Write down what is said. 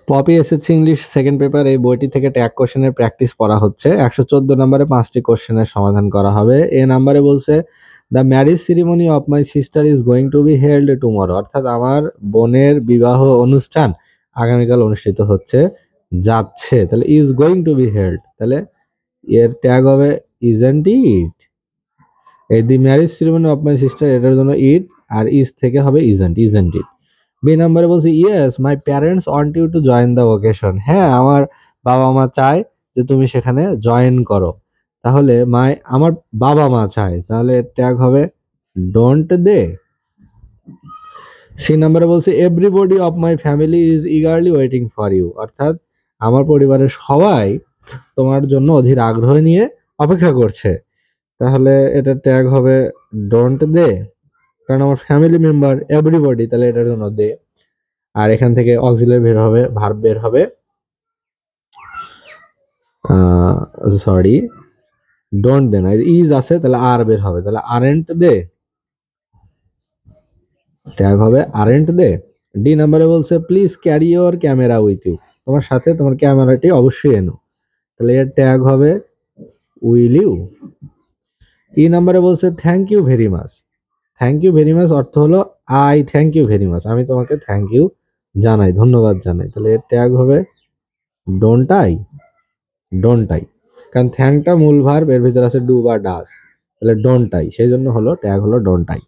Poppy SSC English second paper এই বইটি থেকে ট্যাগ কোশ্চেনের প্র্যাকটিস করা হচ্ছে। 114 নম্বরে 5টি কোশ্চেনের সমাধান করা হবে। এ নাম্বারে বলছে the marriage ceremony of my sister is going to be held tomorrow, অর্থাৎ আমার বোনের বিবাহ অনুষ্ঠান আগামীকাল অনুষ্ঠিত হচ্ছে যাচ্ছে, তাহলে is going to be held, তাহলে এর ট্যাগ হবে ইজন্ট ইট। এই the marriage ceremony of my sister এটার জন্য ইট, আর ইজ থেকে হবে ইজন্ট ইট। বি নাম্বারে বলছে yes my parents want you to join the occasion, হ্যাঁ আমার বাবা মা চায় যে তুমি সেখানে জয়েন করো, তাহলে আমার বাবা মা চায়, তাহলে ট্যাগ হবে ডোন্ট দে। সি নাম্বারে বলছে everybody of my family is eagerly waiting for you, অর্থাৎ আমার পরিবারের সবাই তোমার জন্য অধীর আগ্রহ নিয়ে অপেক্ষা করছে, তাহলে এটা ট্যাগ হবে ডোন্ট দে, কারণ আমার ফ্যামিলি মেম্বার এভরিবডি, তাহলে এটার জন্য দে। আর এখান থেকে অক্সিলারি বের হবে, ভার্ব বের হবে, সরি ডোন্ট দে না, ইজ আছে তাহলে আর বের হবে, তাহলে আরেন্ট দে, ট্যাগ হবে আরেন্ট দে। ডি নাম্বারে বলছে please carry your camera with you, তোমার সাথে তোমার ক্যামেরাটি অবশ্যই এনো, তাহলে এর ট্যাগ হবে উইল ইউ। ই নাম্বারে বলছে thank you very much, thank you very much অর্থ হলো I thank you very much, আমি তোমাকে থ্যাংক ইউ জানাই, ধন্যবাদ জানাই, তাহলে এর ট্যাগ হবে ডোন্ট আই, ডোন্ট আই, কারণ থ্যাংকটা মূল ভার্ব, এর ভিতরে আছে ডু বা ডাস, তাহলে ডোন্ট আই, সেই জন্য হলো ট্যাগ হলো ডোন্ট আই।